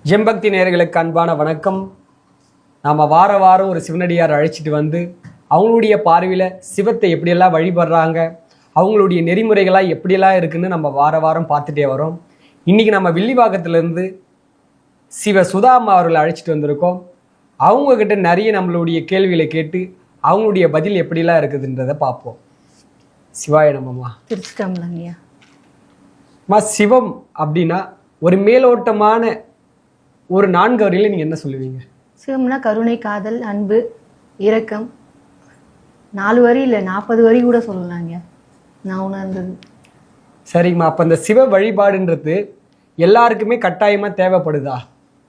ஜெம்பக்தி நேயர்களுக்கு அன்பான வணக்கம். நாம் வார வாரம் ஒரு சிவனடியார் அழைச்சிட்டு வந்து அவங்களுடைய பார்வையில் சிவத்தை எப்படியெல்லாம் வழிபடுறாங்க, அவங்களுடைய நெறிமுறைகளாக எப்படியெல்லாம் இருக்குன்னு நம்ம வார வாரம் பார்த்துட்டே வரோம். இன்றைக்கி நம்ம வில்லிவாக்கத்திலேருந்து சிவ சுதாமா அவர்களை அழைச்சிட்டு வந்திருக்கோம். அவங்கக்கிட்ட நிறைய நம்மளுடைய கேள்விகளை கேட்டு அவங்களுடைய பதில் எப்படிலாம் இருக்குதுன்றதை பார்ப்போம். சிவாய நம்மம்மா. திருச்சிட்டம்பலங்கய்யா. சிவம் அப்படின்னா ஒரு மேலோட்டமான ஒரு 4 வரியில நீங்க என்ன சொல்லுவீங்க? சிவம்னா கருணை, காதல், அன்பு, இரக்கம். 4 வரி இல்லை 40 வரி கூட சொல்லலாங்க நான் உணர்ந்தது. சரிங்கம்மா. அப்ப இந்த சிவ வழிபாடுன்றது எல்லாருக்குமே கட்டாயமா தேவைப்படுதா?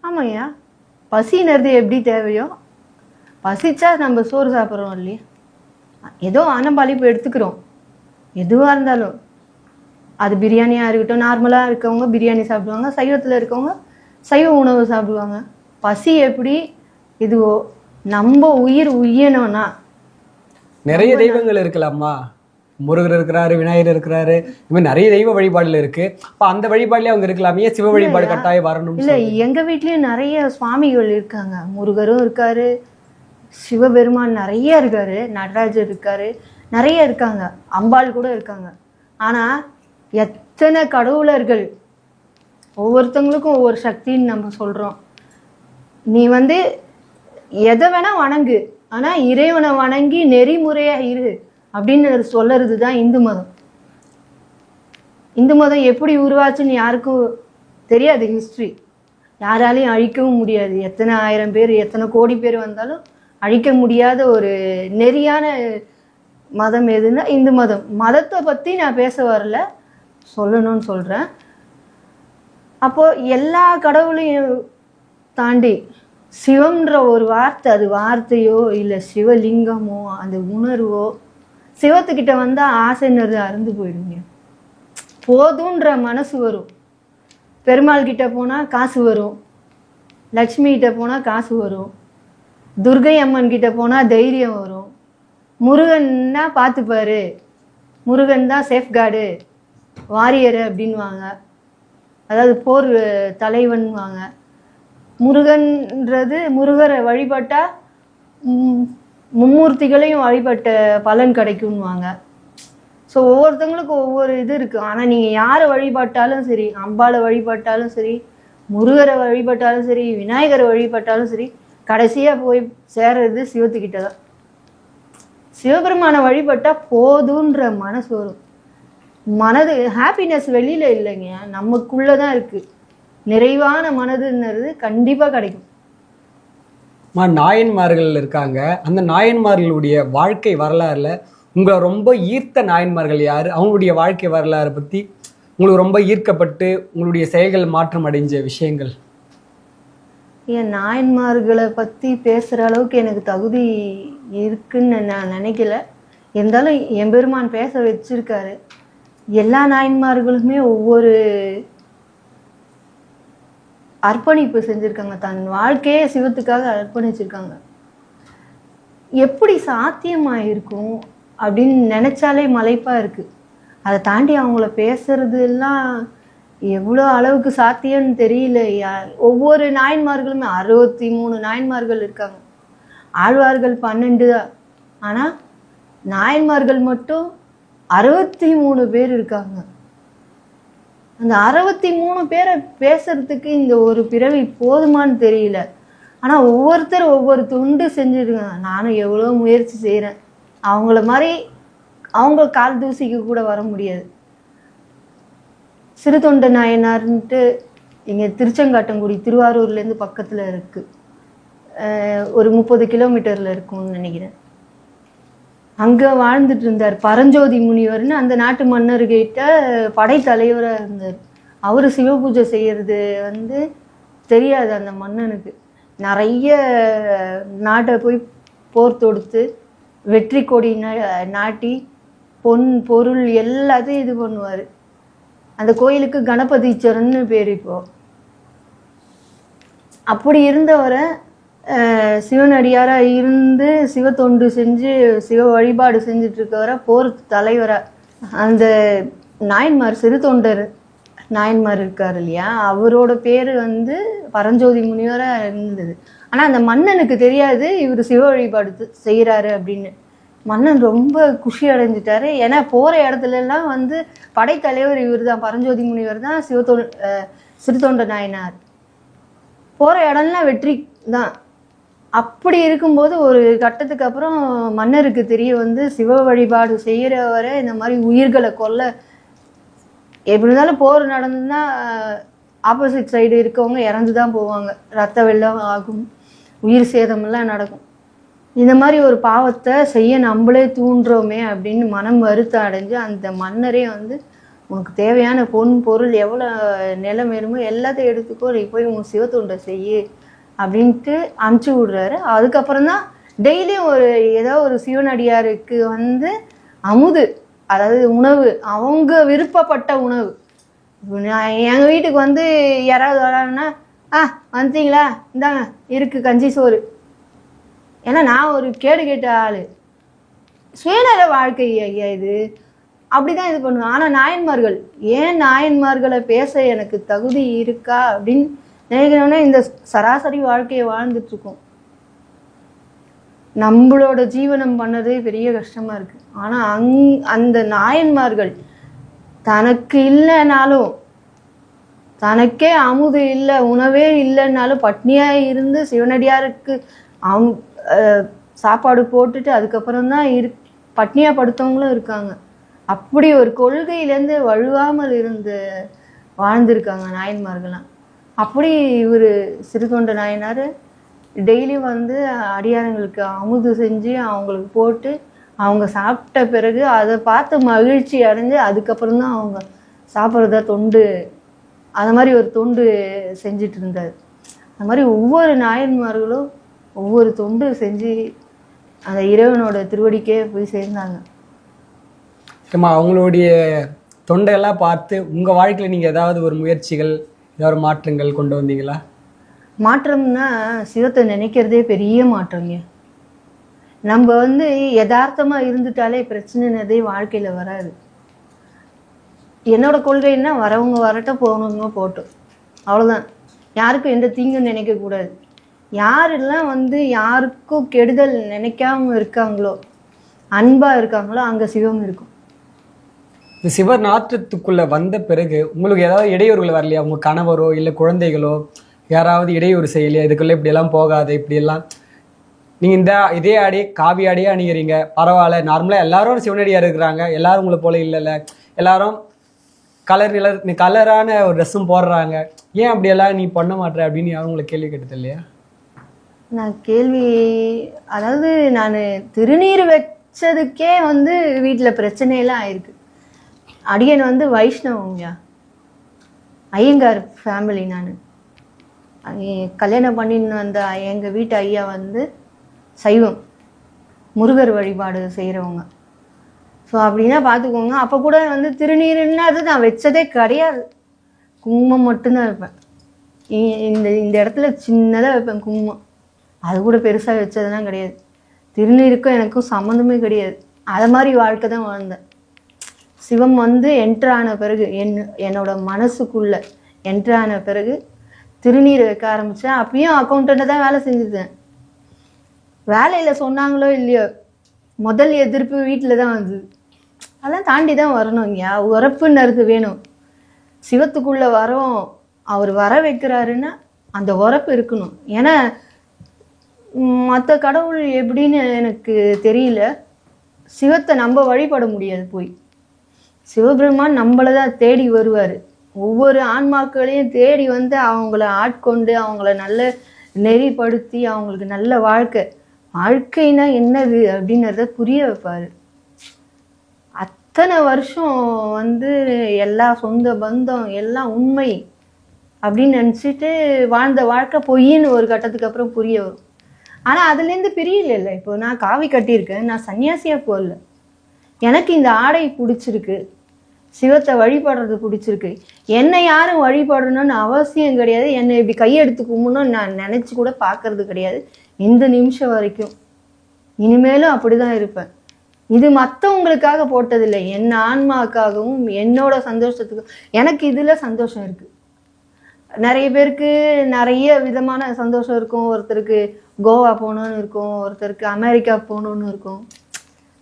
ஆமாய்யா. பசின்றது எப்படி தேவையோ, பசிச்சா நம்ம சோறு சாப்பிட்றோம் இல்லையா, ஏதோ அனம்பாளிப்பு எடுத்துக்கிறோம். எதுவாக இருந்தாலும் அது பிரியாணியாக இருக்கட்டும், நார்மலாக இருக்கவங்க பிரியாணி சாப்பிடுவாங்க, சைவத்தில் இருக்கவங்க சைவ உணவு சாப்பிடுவாங்க. பசி எப்படி இதுவோ நம்ம உயிர் உய்யணும்னா நிறைய தெய்வங்கள் இருக்கலாமா? முருகர் இருக்கிறாரு, விநாயகர் இருக்கிறாரு, இது மாதிரி நிறைய தெய்வ வழிபாடுல இருக்கு. அப்ப அந்த வழிபாடுலயே அவங்க இருக்கலாமே, சிவ வழிபாடு கட்டாயம் வரணும் இல்ல? எங்க வீட்லயும் நிறைய சுவாமிகள் இருக்காங்க. முருகரும் இருக்காரு, சிவபெருமான் நிறைய இருக்காரு, நடராஜர் இருக்காரு, நிறைய இருக்காங்க, அம்பாள் கூட இருக்காங்க. ஆனா எத்தனை கடவுளர்கள், ஒவ்வொருத்தவங்களுக்கும் ஒவ்வொரு சக்தின்னு நம்ம சொல்கிறோம். நீ எதை வேணா வணங்கு, ஆனால் இறைவனை வணங்கி நெறிமுறையாக இரு அப்படின்னு சொல்லுறது தான் இந்து மதம். இந்து மதம் எப்படி உருவாச்சுன்னு யாருக்கும் தெரியாது. ஹிஸ்ட்ரி யாராலையும் அழிக்கவும் முடியாது. எத்தனை 1000 பேர் எத்தனை கோடி பேர் வந்தாலும் அழிக்க முடியாத ஒரு நெறியான மதம் எதுன்னா இந்து மதம். மதத்தை பற்றி நான் பேச வரல, சொல்லணும்னு சொல்கிறேன். அப்போது எல்லா கடவுளையும் தாண்டி சிவம்ன்ற ஒரு வார்த்தை, அது வார்த்தையோ இல்லை சிவலிங்கமோ அந்த உணர்வோ, சிவத்துக்கிட்ட வந்தால் ஆசைன்றது அறுந்து போயிடுங்க. போதுன்ற மனசு வரும். பெருமாள் கிட்ட போனால் காசு வரும், லக்ஷ்மி கிட்ட போனால் காசு வரும், துர்கை அம்மன் கிட்ட போனால் தைரியம் வரும், முருகன்னா பார்த்துப்பாரு, முருகன் தான் சேஃப்கார்டு வாரியரு அப்படின்வாங்க, அதாவது போர் தலைவன்வாங்க. முருகன்றது முருகரை வழிபட்டால் மும்மூர்த்திகளையும் வழிபட்ட பலன் கிடைக்கும்வாங்க. ஸோ ஒவ்வொருத்தவங்களுக்கும் ஒவ்வொரு இது இருக்குது. ஆனால் நீங்கள் யாரை வழிபட்டாலும் சரி, அம்பாளை வழிபட்டாலும் சரி, முருகரை வழிபட்டாலும் சரி, விநாயகரை வழிபட்டாலும் சரி, கடைசியாக போய் சேர்றது சிவத்துக்கிட்ட தான். சிவபெருமானை வழிபட்டால் போதுன்ற மனசு வரும். மனது ஹாப்பினஸ் வெளியில் இல்லைங்க, நமக்குள்ளே தான் இருக்குது. நிறைவான மனதுன்றது கண்டிப்பாக கிடைக்கும். நாயன்மார்கள் இருக்காங்க. அந்த நாயன்மார்களுடைய வாழ்க்கை வரலாறுல உங்களை ரொம்ப ஈர்த்த நாயன்மார்கள் யார்? அவங்களுடைய வாழ்க்கை வரலாறை பற்றி உங்களுக்கு ரொம்ப ஈர்க்கப்பட்டு உங்களுடைய செயல்கள் மாற்றம் அடைஞ்ச விஷயங்கள்? என் நாயன்மார்களை பற்றி பேசுகிற அளவுக்கு எனக்கு தகுதி இருக்குன்னு நான் நினைக்கல. இருந்தாலும் எம்பெருமான் பேச வச்சிருக்காரு. எல்லா நாயன்மார்களுமே ஒவ்வொரு அர்ப்பணிப்பு செஞ்சுருக்காங்க. தன் வாழ்க்கையே சிவத்துக்காக அர்ப்பணிச்சிருக்காங்க. எப்படி சாத்தியமாக இருக்கும் அப்படின்னு நினச்சாலே மலைப்பாக இருக்குது. அதை தாண்டி அவங்கள பேசுறது எல்லாம் எவ்வளோ அளவுக்கு சாத்தியம்னு தெரியல. ஒவ்வொரு நாயன்மார்களுமே 63 நாயன்மார்கள் இருக்காங்க. ஆழ்வார்கள் 12 தான். ஆனால் நாயன்மார்கள் மட்டும் 63 பேர் இருக்காங்க. அந்த 63 பேரை பேசுறதுக்கு இந்த ஒரு பிறவி போதுமான்னு தெரியல. ஆனால் ஒவ்வொருத்தர் ஒவ்வொரு தொண்டு செஞ்சுருக்காங்க. நானும் எவ்வளோ முயற்சி செய்கிறேன். அவங்கள மாதிரி அவங்க கால் தூசிக்கு கூட வர முடியாது. சிறு தொண்ட நாயனார்ன்ட்டு இங்கே திருச்செங்காட்டங்குடி திருவாரூர்லேருந்து பக்கத்தில் இருக்குது. ஒரு 30 கிலோமீட்டரில் இருக்கும்னு நினைக்கிறேன். அங்கே வாழ்ந்துட்டு இருந்தார். பரஞ்சோதி முனிவர்னு அந்த நாட்டு மன்னர்கிட்ட படைத்தலைவராக இருந்தார். அவர் சிவ பூஜை செய்கிறது தெரியாது அந்த மன்னனுக்கு. நிறைய நாட்டை போய் போர் தொடுத்து வெற்றி கொடி நாட்டி பொன் பொருள் எல்லாத்தையும் இது பண்ணுவார். அந்த கோயிலுக்கு கணபதீச்சரன்னு பேர். இப்போ அப்படி இருந்தவரை சிவனடியாராக இருந்து சிவ தொண்டு செஞ்சு சிவ வழிபாடு செஞ்சிட்ருக்கவரை போர் தலைவராக அந்த நாயன்மார் சிறு தொண்டர் நாயன்மார் இருக்கார் இல்லையா, அவரோட பேர் வந்து பரஞ்சோதி முனிவராக இருந்தது. ஆனால் அந்த மன்னனுக்கு தெரியாது இவர் சிவ வழிபாடு செய்கிறாரு அப்படின்னு. மன்னன் ரொம்ப குஷி அடைஞ்சிட்டாரு. ஏன்னா போகிற இடத்துலலாம் வந்து படைத்தலைவர் இவர் தான், பரஞ்சோதி முனிவர் தான், சிறு தொண்டர் நாயனார். போகிற இடம்லாம் வெற்றி தான். அப்படி இருக்கும்போது ஒரு கட்டத்துக்கு அப்புறம் மன்னருக்கு தெரிய வந்து சிவ வழிபாடு செய்கிறவரை இந்த மாதிரி உயிர்களை கொல்ல, எப்படி இருந்தாலும் போர் நடந்துன்னா ஆப்போசிட் சைடு இருக்கவங்க இறந்து தான் போவாங்க, ரத்த வெள்ளம் ஆகும், உயிர் சேதமெல்லாம் நடக்கும். இந்த மாதிரி ஒரு பாவத்தை செய்ய நம்மளே தூண்டுறோமே அப்படின்னு மனம் வருத்தம் அடைஞ்சு அந்த மன்னரே வந்து உனக்கு தேவையான பொருள் எவ்வளோ நிலம் வேணுமோ எல்லாத்தையும் எடுத்துக்கோ, நீ போய் உன் சிவத்தொண்டை செய்யு அப்படின்ட்டு அனுப்பிச்சி விடுறாரு. அதுக்கப்புறம் தான் டெய்லியும் ஏதோ ஒரு சிவனடியாருக்கு வந்து அமுது, அதாவது உணவு, அவங்க விருப்பப்பட்ட உணவு. எங்கள் வீட்டுக்கு வந்து யாராவது வராங்கன்னா வந்துட்டீங்களா, இந்தாங்க இருக்கு கஞ்சி சோறு. ஏன்னா நான் ஒரு கேடு கேட்ட ஆள், சுயநல வாழ்க்கை ஐயா இது, அப்படிதான் இது பண்ணுவேன். ஆனால் நாயன்மார்கள், ஏன் நாயன்மார்களை பேச எனக்கு தகுதி இருக்கா அப்படின்னு நினைக்கிறோன்னா இந்த சராசரி வாழ்க்கையை வாழ்ந்துட்டு இருக்கோம். நம்மளோட ஜீவனம் பண்ணதே பெரிய கஷ்டமா இருக்கு. ஆனா அந்த நாயன்மார்கள் தனக்கு இல்லைனாலும், தனக்கே அமுது இல்லை உணவே இல்லைன்னாலும் பட்னியா இருந்து சிவனடியாருக்கு சாப்பாடு போட்டுட்டு அதுக்கப்புறம் தான் பட்னியா படுத்தவங்களும் இருக்காங்க. அப்படி ஒரு கொள்கையிலேருந்து வழுவாமல் வாழ்ந்திருக்காங்க நாயன்மார்கள்லாம். அப்படி இவர் சிறுதொண்ட நாயனார் டெய்லியும் வந்து அடியாரங்களுக்கு அமுது செஞ்சு அவங்களுக்கு போட்டு அவங்க சாப்பிட்ட பிறகு அதை பார்த்து மகிழ்ச்சி அடைஞ்சு அதுக்கப்புறம் தான் அவங்க சாப்பிட்றத தொண்டு, அந்த மாதிரி ஒரு தொண்டு செஞ்சிட்டு இருந்தார். அந்த மாதிரி ஒவ்வொரு நாயன்மார்களும் ஒவ்வொரு தொண்டு செஞ்சு அந்த இறைவனோட திருவடிக்கே போய் சேர்ந்தாங்க. அவங்களுடைய தொண்டையெல்லாம் பார்த்து உங்கள் வாழ்க்கையில் நீங்கள் ஏதாவது ஒரு முயற்சிகள், ஏதாவது மாற்றங்கள் கொண்டு வந்தீங்களா? மாற்றம்னா சிவத்தை நினைக்கிறதே பெரிய மாற்றங்க. நம்ம வந்து யதார்த்தமாக இருந்துட்டாலே பிரச்சனைனதே வாழ்க்கையில் வராது. என்னோட கொள்கைன்னா வரவங்க வரட்டும், போகணுங்க போட்டோம், அவ்வளோதான். யாருக்கும் எந்த தீங்கும் நினைக்கக்கூடாது. யாரெல்லாம் வந்து யாருக்கும் கெடுதல் நினைக்காம இருக்காங்களோ, அன்பாக இருக்காங்களோ, அங்கே சிவம் இருக்கும். இந்த சிவ நாற்றத்துக்குள்ளே வந்த பிறகு உங்களுக்கு ஏதாவது இடையூறுகள் வரலையா? உங்கள் கணவரோ இல்லை குழந்தைகளோ யாராவது இடையூறு செய்யலையா? இதுக்குள்ளே இப்படியெல்லாம் போகாது, இப்படியெல்லாம் நீங்கள் இதே ஆடியே காவி ஆடியே அணிகிறீங்க, பரவாயில்ல, நார்மலாக எல்லாரும் சிவனடியாக இருக்கிறாங்க, எல்லாரும் உங்களை போல இல்லைல்ல, எல்லாரும் கலரான ஒரு ட்ரெஸ்ஸும் போடுறாங்க, ஏன் அப்படியெல்லாம் நீ பண்ண மாட்டேற அப்படின்னு யாரும் உங்களை கேள்வி கேட்டது இல்லையா? நான் அதாவது நான் திருநீர் வச்சதுக்கே வந்து வீட்டில் பிரச்சனையெல்லாம் ஆயிருக்கு. அடியன் வந்து வைஷ்ணவங்கயா, ஐயங்கார் ஃபேமிலி. நான் கல்யாணம் பண்ணின்னு வந்த எங்கள் வீட்டு ஐயா வந்து சைவம், முருகர் வழிபாடு செய்கிறவங்க. ஸோ அப்படின்னா பார்த்துக்கோங்க. அப்போ கூட வந்து திருநீருன்னா அது நான் வச்சதே கிடையாது, குங்குமம் மட்டும்தான் வைப்பேன். இந்த இடத்துல சின்னதாக வைப்பேன் குங்குமம், அது கூட பெருசாக வச்சதெல்லாம் கிடையாது. திருநீருக்கும் எனக்கும் சம்மந்தமே கிடையாது. அதை மாதிரி வாழ்க்கை தான் வாழ்ந்தேன். சிவம் வந்து என்ட்ரான பிறகு என்னோட மனசுக்குள்ளே என்ட்ரான பிறகு திருநீர் வைக்க ஆரம்பித்தேன். அப்பயும் அக்கௌண்ட்டை தான் வேலை செஞ்சுட்டேன். வேலையில் சொன்னாங்களோ இல்லையோ முதல் எதிர்ப்பு வீட்டில் தான் வந்தது. அதெல்லாம் தாண்டி தான் வரணும். இங்கே உரப்புன்றது வேணும். சிவத்துக்குள்ளே வரோம், அவர் வர வைக்கிறாருன்னா அந்த உரப்பு இருக்கணும். ஏன்னா மற்ற கடவுள் எப்படின்னு எனக்கு தெரியல, சிவத்தை நம்ம வழிபட முடியாது. போய் சிவபெருமான் நம்மளை தான் தேடி வருவார். ஒவ்வொரு ஆன்மாக்களையும் தேடி வந்து அவங்கள ஆட்கொண்டு அவங்கள நல்ல நெறிப்படுத்தி அவங்களுக்கு நல்ல வாழ்க்கைனா என்னது அப்படின்றத புரிய வைப்பார். அத்தனை வருஷம் வந்து எல்லா சொந்த பந்தம் எல்லாம் உண்மை அப்படின்னு நினச்சிட்டு வாழ்ந்த வாழ்க்கை பொய்ன்னு ஒரு கட்டத்துக்கு அப்புறம் புரிய வரும். ஆனால் அதுலேருந்து பிரியல. இப்போ நான் காவி கட்டியிருக்கேன், நான் சன்னியாசியாக போகல. எனக்கு இந்த ஆடை பிடிச்சிருக்கு, சிவத்தை வழிபடுறது பிடிச்சிருக்கு. என்னை யாரும் வழிபடணும்னு அவசியம் கிடையாது. என்னை இப்படி கையெடுத்து கும்பிடணும்னு நான் நினச்சி கூட பார்க்கறது கிடையாது இந்த நிமிஷம் வரைக்கும். இனிமேலும் அப்படி தான் இருப்பேன். இது மற்றவங்களுக்காக போட்டதில்லை, என் ஆன்மாக்காகவும் என்னோட சந்தோஷத்துக்கும். எனக்கு இதில் சந்தோஷம் இருக்குது. நிறைய பேருக்கு நிறைய விதமான சந்தோஷம் இருக்கும். ஒருத்தருக்கு கோவா போகணுன்னு இருக்கும், ஒருத்தருக்கு அமெரிக்கா போகணுன்னு இருக்கும்,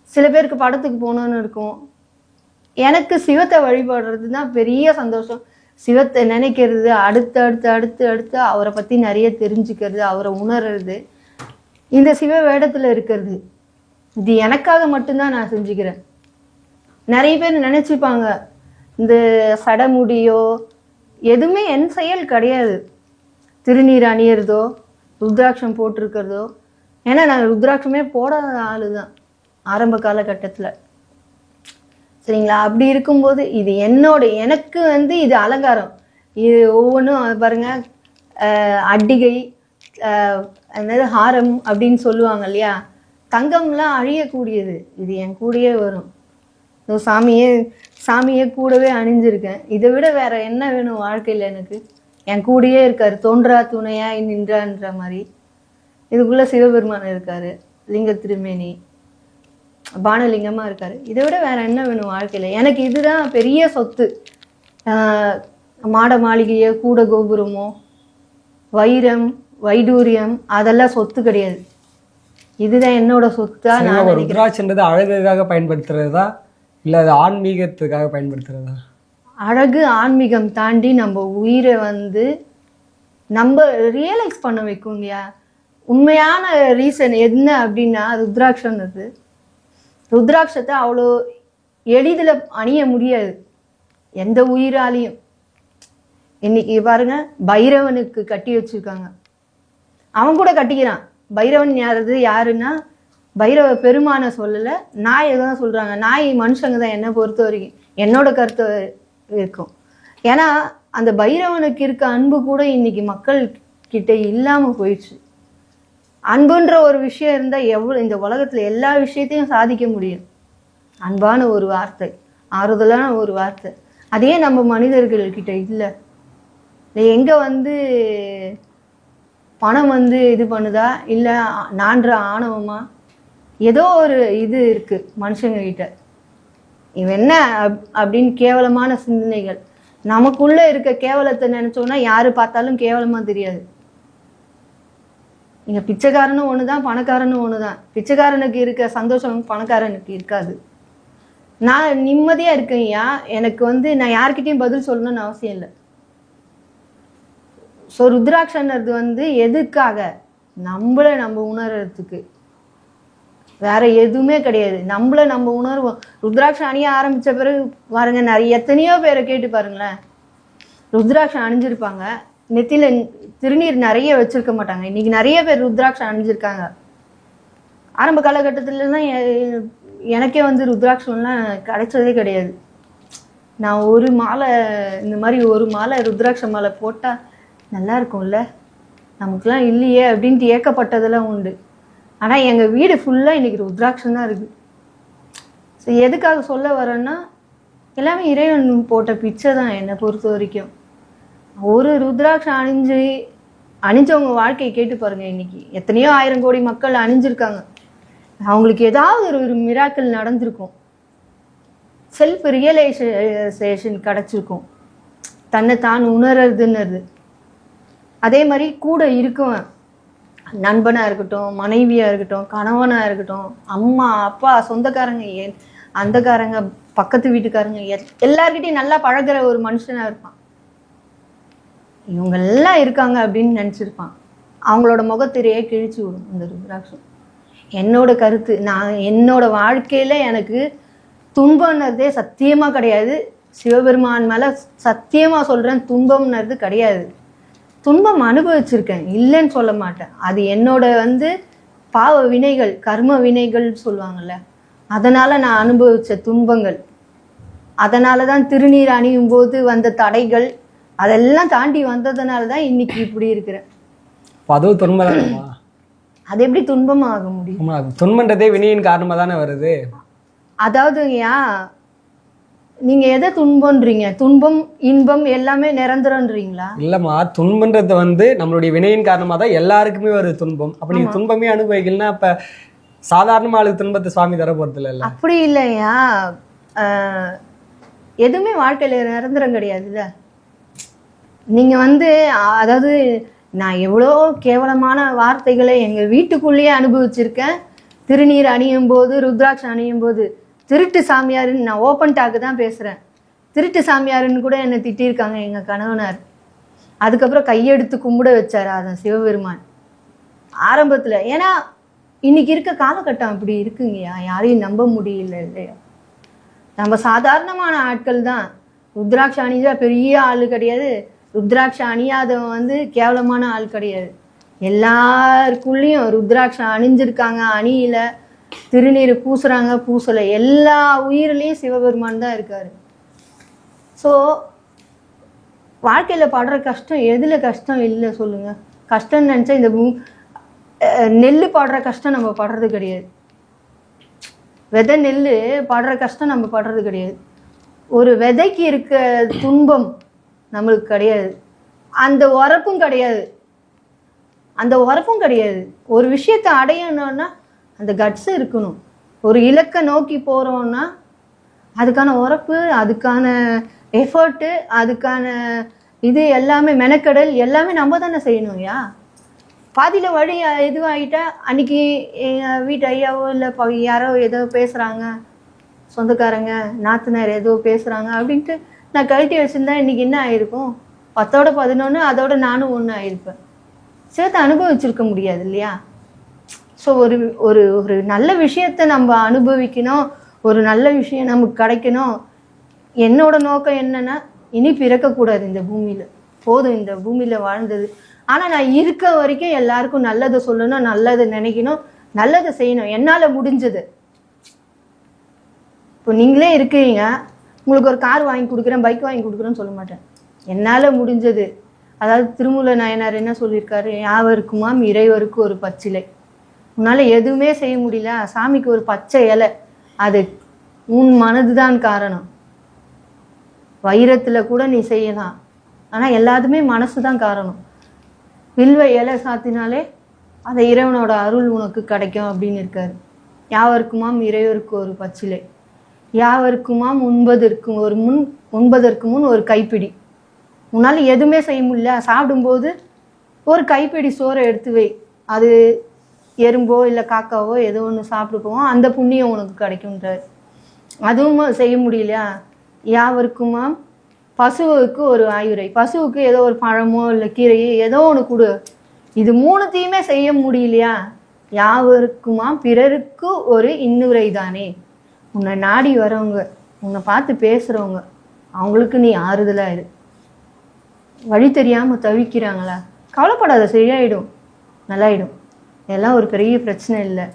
சில பேருக்கு படத்துக்கு போகணுன்னு இருக்கும். எனக்கு சிவத்தை வழிபடுறது தான் பெரிய சந்தோஷம். சிவத்தை நினைக்கிறது, அடுத்து அடுத்து அடுத்து அடுத்து அவரை பற்றி நிறைய தெரிஞ்சுக்கிறது, அவரை உணர்றது, இந்த சிவ வேடத்தில் இருக்கிறது, இது எனக்காக மட்டும்தான் நான் செஞ்சுக்கிறேன். நிறைய பேர் நினச்சிப்பாங்க இந்த சடமுடியோ எதுவுமே என் செயல் கிடையாது. திருநீர் அணியிறதோ ருத்ராட்சம் போட்டிருக்கிறதோ, ஏன்னா நான் ருத்ராட்சமே போடாத ஆளு தான் ஆரம்ப காலகட்டத்தில். சரிங்களா? அப்படி இருக்கும்போது இது எனக்கு இது அலங்காரம். இது ஒவ்வொன்றும் பாருங்க, அட்டிகை, என்னது ஹாரம் அப்படின்னு சொல்லுவாங்க இல்லையா, தங்கம்லாம் அழியக்கூடியது. இது என் கூடயே வரும். சாமியே கூடவே அணிஞ்சிருக்கேன். இதை விட வேற என்ன வேணும் வாழ்க்கையில்? எனக்கு என் கூடயே இருக்காரு, தோன்றா துணையா நின்றான்ற மாதிரி. இதுக்குள்ள சிவபெருமான் இருக்காரு, லிங்க திருமேனி பானலிங்கமா இருக்காரு. இதை விட வேற என்ன வேணும் வாழ்க்கையில? எனக்கு இதுதான் பெரிய சொத்து. மாட மாளிகையோ கூட கோபுரமோ வைரம் வைடூரியம் அதெல்லாம் சொத்து கிடையாது. இதுதான் என்னோட சொத்தா நான் நினைக்கிறேன். ருத்ராட்சன்றது அழகுக்காக பயன்படுத்துறதா இல்ல அது ஆன்மீகத்துக்காக பயன்படுத்துறதா? அழகு ஆன்மீகம் தாண்டி நம்ம உயிரை நம்ம ரியலைஸ் பண்ண வைக்கும் இல்லையா? உண்மையான ரீசன் என்ன அப்படின்னா ருத்ராட்சம்ன்றது. ருத்ராட்சத்தை அவ்வளோ எளிதில் அணிய முடியாது எந்த உயிராலையும். இன்னைக்கு பாருங்க, பைரவனுக்கு கட்டி வச்சிருக்காங்க, அவன் கூட கட்டிக்கிறான். பைரவன் யாருன்னா பைரவ பெருமான சொல்லலை, நாயை தான் சொல்கிறாங்க. நாய் மனுஷங்க தான் என்னை பொறுத்த வரைக்கும், என்னோட கருத்து இருக்கும். ஏன்னா அந்த பைரவனுக்கு இருக்க அன்பு கூட இன்னைக்கு மக்கள் கிட்ட இல்லாமல் போயிடுச்சு. அன்புன்ற ஒரு விஷயம் இருந்தால் இந்த உலகத்தில் எல்லா விஷயத்தையும் சாதிக்க முடியும். அன்பான ஒரு வார்த்தை, ஆறுதலான ஒரு வார்த்தை, அதே நம்ம மனிதர்கள்கிட்ட இல்லை. எங்கே பணம் இது பண்ணுதா, இல்லை நான்ற ஆணவமா, ஏதோ ஒரு இது இருக்குது மனுஷங்ககிட்ட. இவன் என்ன அப்படின்னு கேவலமான சிந்தனைகள். நமக்குள்ளே இருக்க கேவலத்தை நினச்சோன்னா யாரு பார்த்தாலும் கேவலமாக தெரியாது. இங்கே பிச்சைக்காரனும் ஒன்று தான், பணக்காரனும் ஒன்று தான். பிச்சைக்காரனுக்கு இருக்க சந்தோஷம் பணக்காரனுக்கு இருக்காது. நான் நிம்மதியாக இருக்கேன்யா, எனக்கு நான் யார்கிட்டையும் பதில் சொல்லணும்னு அவசியம் இல்லை. ஸோ ருத்ராட்சன்றது எதுக்காக? நம்ம உணர்றதுக்கு, வேற எதுவுமே கிடையாது. நம்ம உணர்வோம். ருத்ராட்சம் அணிய ஆரம்பித்த பிறகு பாருங்க, எத்தனையோ பேரை கேட்டு பாருங்களேன், ருத்ராட்சம் அணிஞ்சிருப்பாங்க, நெத்தியில திருநீர் நிறைய வச்சிருக்க மாட்டாங்க. இன்னைக்கு நிறைய பேர் ருத்ராட்சம் அணிஞ்சிருக்காங்க. ஆரம்ப காலகட்டத்திலலாம் எனக்கே ருத்ராட்சம்லாம் கிடைச்சதே கிடையாது. நான் ஒரு மாலை, இந்த மாதிரி ஒரு மாலை ருத்ராட்ச மாலை போட்டால் நல்லா இருக்கும்ல, நமக்குலாம் இல்லையே அப்படின்ட்டு ஏக்கப்பட்டதெல்லாம் உண்டு. ஆனால் எங்கள் வீடு ஃபுல்லாக இன்றைக்கி ருத்ராட்சம் தான் இருக்குது. ஸோ எதுக்காக சொல்ல வரேன்னா, எல்லாமே இறைவன் போட்ட பிச்சை தான் என்னை பொறுத்த வரைக்கும். ஒரு ருத்ராட்சம் அணிஞ்சவங்க வாழ்க்கையை கேட்டு பாருங்கள். இன்றைக்கி எத்தனையோ 1000 கோடி மக்கள் அணிஞ்சிருக்காங்க. அவங்களுக்கு ஏதாவது ஒரு மிராக்கிள் நடந்திருக்கும், செல்ஃப் ரியலைசேஷன் கிடச்சிருக்கும், தன்னை தான் உணர்றதுன்னுறது. அதே மாதிரி கூட இருக்கவன், நண்பனாக இருக்கட்டும், மனைவியாக இருக்கட்டும், கணவனாக இருக்கட்டும், அம்மா அப்பா சொந்தக்காரங்க, அந்தக்காரங்க, பக்கத்து வீட்டுக்காரங்க, எல்லார்கிட்டையும் நல்லா பழகிற ஒரு மனுஷனாக இருப்பான். இவங்கெல்லாம் இருக்காங்க அப்படின்னு நினச்சிருப்பான். அவங்களோட முகத்திரையே கிழிச்சு விடும் இந்த ருத்ராட்சம். என்னோட கருத்து, என்னோட வாழ்க்கையில் எனக்கு துன்பம்ன்றதே சத்தியமாக கிடையாது. சிவபெருமான் மேலே சத்தியமாக சொல்கிறேன், துன்பம்ன்றது கிடையாது. துன்பம் அனுபவிச்சிருக்கேன், இல்லைன்னு சொல்ல மாட்டேன். அது என்னோட பாவ வினைகள், கர்ம வினைகள் சொல்லுவாங்கள்ல, அதனால் நான் அனுபவித்த துன்பங்கள். அதனால தான் திருநீர் அணியும் போது வந்த தடைகள், அதெல்லாம் தாண்டி வந்ததுனால தான் இன்னைக்கு இப்படி இருக்கிறேன். அதுவும் துன்பம். அது எப்படி துன்பமாக ஆக முடியும்? துன்பன்றதே வினையின் காரணமாக தானே வருது. அதாவதுங்கய்யா, நீங்க எதை துன்பம்ன்றீங்க? துன்பம் இன்பம் எல்லாமே நிரந்தரம்ன்றீங்களா? இல்லம்மா, துன்பன்றது நம்மளுடைய வினையின் காரணமாக தான் எல்லாருக்குமே வருது துன்பம். அப்ப நீங்க துன்பமே அனுபவிக்கலன்னா அப்ப சாதாரண ஆளுக்கு துன்பத்தை சுவாமி தர போறது இல்ல. அப்படி இல்லையா, எதுவுமே வாழ்க்கையில நிரந்தரம் கிடையாதுல்ல. நீங்க வந்து அதாவது நான் எவ்வளோ கேவலமான வார்த்தைகளை எங்கள் வீட்டுக்குள்ளேயே அனுபவிச்சிருக்கேன். திருநீர் அணியும் போது, ருத்ராட்சம் அணியும் போது திருட்டு சாமியாருன்னு நான் ஓப்பன் டாக்கு தான் பேசுகிறேன். திருட்டு சாமியாருன்னு கூட என்னை திட்டியிருக்காங்க எங்கள் கணவனார். அதுக்கப்புறம் கையெடுத்து கும்பிட வச்சார் அதன் சிவபெருமான் ஆரம்பத்தில். ஏன்னா இன்னைக்கு இருக்க காலகட்டம் அப்படி இருக்குங்கய்யா, யாரையும் நம்ப முடியல இல்லையா. நம்ம சாதாரணமான ஆட்கள் தான். ருத்ராட்ச அணிஞ்சா பெரிய ஆள் கிடையாது, ருத்ராட்ச அணியாதவன் வந்து கேவலமான ஆள் கிடையாது. எல்லாருக்குள்ளேயும் ருத்ராட்சம் அணிஞ்சிருக்காங்க, அணியில திருநீர் பூசுறாங்க, பூசலை, எல்லா உயிரிலையும் சிவபெருமான் தான் இருக்காரு. ஸோ வாழ்க்கையில் படுற கஷ்டம் எதில் கஷ்டம் இல்லை சொல்லுங்க. கஷ்டம்னு நினச்சா இந்த நெல் படுற கஷ்டம் நம்ம படுறது கிடையாது. விதை நெல் படுற கஷ்டம் நம்ம படுறது கிடையாது. ஒரு விதைக்கு இருக்க துன்பம் நம்மளுக்கு கிடையாது. அந்த உரப்பும் கிடையாது. ஒரு விஷயத்தை அடையணும்னா அந்த கட்ஸ் இருக்கணும். ஒரு இலக்கை நோக்கி போகிறோன்னா அதுக்கான உரப்பு, அதுக்கான எஃபர்ட்டு, அதுக்கான இது எல்லாமே மெனக்கடல் எல்லாமே நம்ம தானே செய்யணும்யா. பாதியில் வழி இதுவாகிட்டா அன்றைக்கி எங்கள் வீட்டு ஐயாவோ இல்லை யாரோ ஏதோ பேசுகிறாங்க, சொந்தக்காரங்க நாத்தனார் ஏதோ பேசுகிறாங்க அப்படின்ட்டு நான் கழட்டி வச்சுருந்தா இன்றைக்கி என்ன ஆகிருக்கும்? 10ஓட 11, அதோட நானும் 1 ஆகிருப்பேன். சேர்த்து அனுபவிச்சிருக்க முடியாது இல்லையா. ஸோ ஒரு ஒரு ஒரு நல்ல விஷயத்தை நம்ம அனுபவிக்கணும், ஒரு நல்ல விஷயம் நமக்கு கிடைக்கணும். என்னோட நோக்கம் என்னன்னா, இனி பிறக்கக்கூடாது இந்த பூமியில். போதும் இந்த பூமியில் வாழ்ந்தது. ஆனால் நான் இருக்க வரைக்கும் எல்லாருக்கும் நல்லதை சொல்லணும், நல்லதை நினைக்கணும், நல்லதை செய்யணும், என்னால் முடிஞ்சது. இப்போ நீங்களே இருக்கிறீங்க, உங்களுக்கு ஒரு கார் வாங்கி கொடுக்குறேன், பைக் வாங்கி கொடுக்குறேன்னு சொல்ல மாட்டேன். என்னால் முடிஞ்சது. அதாவது திருமூல நாயனார் என்ன சொல்லியிருக்காரு, யாவருக்குமாம் இறைவருக்கு ஒரு பச்சிலை. உன்னால் எதுவுமே செய்ய முடியல, சாமிக்கு ஒரு பச்சை இலை, அது உன் மனது தான் காரணம். வைரத்தில் கூட நீ செய்யலாம், ஆனால் எல்லாத்துமே மனசு தான் காரணம். வில்வ இலை சாத்தினாலே அந்த இறைவனோட அருள் உனக்கு கிடைக்கும் அப்படின்னு இருக்காரு. யாவருக்குமாம் இறைவருக்கு ஒரு பச்சிலை, யாவருக்குமாம் உண்பதற்கு முன் ஒரு கைப்பிடி. உன்னால் எதுவுமே செய்ய முடியல, சாப்பிடும்போது ஒரு கைப்பிடி சோறை எடுத்து வை, அது எறும்போ இல்லை காக்காவோ ஏதோ ஒன்று சாப்பிட்டு போவோம், அந்த புண்ணியம் உனக்கு கிடைக்கும்ன்றார். அதுவும் செய்ய முடியலையா, யாவருக்குமாம் பசுவுக்கு ஒரு ஆயுரை, பசுவுக்கு ஏதோ ஒரு பழமோ இல்லை கீரையோ ஏதோ ஒன்று கொடு. இது 3த்தையுமே செய்ய முடியலையா, யாவருக்குமாம் பிறருக்கு ஒரு இன்னுரை தானே. உன்னை நாடி வரவங்க, உன்னை பார்த்து பேசுகிறவங்க, அவங்களுக்கு நீ ஆறுதலாக இரு. வழி தெரியாமல் தவிக்கிறாங்களா, கவலைப்படாத, சரியாயிடும், நல்லாயிடும், எல்லாம் ஒரு பெரிய பிரச்சனை இல்லை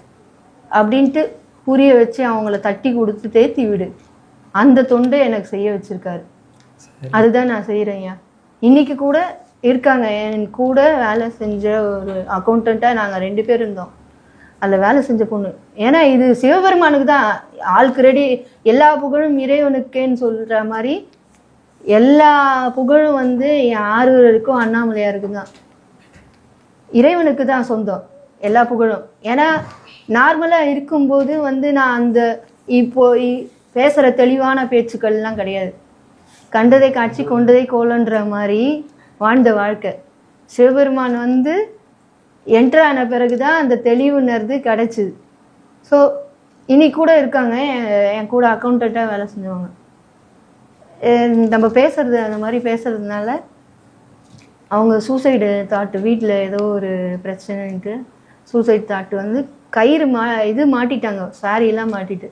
அப்படின்ட்டு புரிய வச்சு அவங்கள தட்டி கொடுத்து தேத்தி விடு. அந்த தொண்டை எனக்கு செய்ய வச்சுருக்காரு. அதுதான் நான் செய்கிறேன்யா. இன்றைக்கி கூட இருக்காங்க என் கூட வேலை செஞ்ச ஒரு அக்கௌண்டண்ட்டாக நாங்கள் 2 பேர் இருந்தோம். அதில் வேலை செஞ்ச பொண்ணு. ஏன்னா இது சிவபெருமானுக்கு தான் ஆளுக்கு ரெடி, எல்லா புகழும் இறைவனுக்கேன்னு சொல்கிற மாதிரி எல்லா புகழும் வந்து யாரு இருக்கும், அண்ணாமலையாருக்கு தான், இறைவனுக்கு தான் சொந்தம் எல்லா புகழும். ஏன்னா நார்மலாக இருக்கும்போது வந்து நான் அந்த இப்போ பேசுகிற தெளிவான பேச்சுக்கள்லாம் கிடையாது. கண்டதை காட்சி கொண்டதை கோலன்ற மாதிரி வாழ்ந்த வாழ்க்கை. சிவபெருமான் வந்து என்ட்ரு ஆன பிறகு தான் அந்த தெளிவுணர்ந்து கிடச்சிது. ஸோ இனி கூட இருக்காங்க என் கூட அக்கௌண்டண்ட்டாக வேலை செஞ்சவங்க. நம்ம பேசுறது அந்த மாதிரி பேசுறதுனால அவங்க சூசைடு தாட்டு, வீட்டில் ஏதோ ஒரு பிரச்சனைன்ட்டு சூசைட் தாட்டு வந்து கயிறு மாட்டிட்டாங்க, சாரியெல்லாம் மாட்டிட்டு.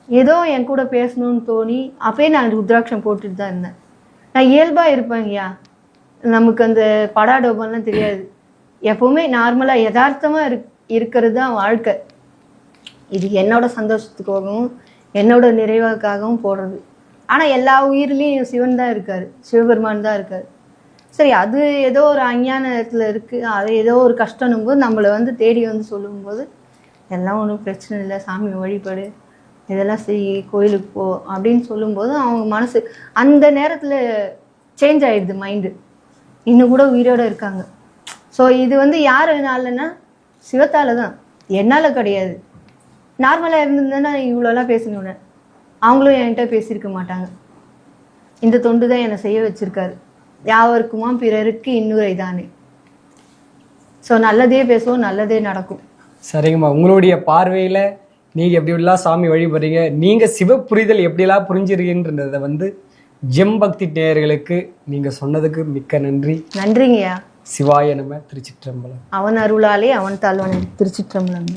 ஏதோ என் கூட பேசணும்னு தோணி அப்பயே நான் ருத்ராட்சம் போட்டுட்டு தான் இருந்தேன். நான் இயல்பாக இருப்பேங்கய்யா, நமக்கு அந்த படாடோபம்லாம் தெரியாது. எப்போவுமே நார்மலாக யதார்த்தமாக இருக்கிறது தான் வாழ்க்கை. இது என்னோட சந்தோஷத்துக்காகவும் என்னோட நிறைவுக்காகவும் போடுறது. ஆனால் எல்லா உயிர்லேயும் சிவன் தான் இருக்கார், சிவபெருமான் தான் இருக்கார். சரி, அது ஏதோ ஒரு அஞ்ஞானத்தில் இருக்குது, அது ஏதோ ஒரு கஷ்டம்னும் போது நம்மளை வந்து தேடி வந்து சொல்லும்போது எல்லாம் ஒன்றும் பிரச்சனை இல்லை, சாமி வழிபாடு இதெல்லாம் செய், கோயிலுக்கு போ அப்படின்னு சொல்லும்போது அவங்க மனசு அந்த நேரத்தில் சேஞ்ச் ஆகிடுது, மைண்டு. இன்னும் கூட உயிரோடு இருக்காங்க. ஸோ இது வந்து யாருனாலன்னா சிவத்தால் தான், என்னால் கிடையாது. நார்மலாக இருந்திருந்தேன்னா இவ்வளோலாம் பேசணுன்னு அவங்களும் என்கிட்ட பேசியிருக்க மாட்டாங்க. இந்த தொண்டு தான் என்னை செய்ய வச்சிருக்காரு. யாவருக்குமா பிறருக்கு இன்னுரை தானே. ஸோ நல்லதே பேசுவோம், நல்லதே நடக்கும். சரிங்கம்மா, உங்களுடைய பார்வையில் நீங்கள் எப்படிலாம் சாமி வழிபடுறீங்க, நீங்கள் சிவ புரிதல் எப்படிலாம் புரிஞ்சிருக்கின்றதை வந்து ஜெம் பக்தி நேயர்களுக்கு நீங்கள் சொன்னதுக்கு மிக்க நன்றி. நன்றிங்கய்யா. சிவாய நம. திருச்சிற்றம்பலம். அவன் அருளாலே அவன் தாழ்வான. திருச்சிற்றம்பலம்.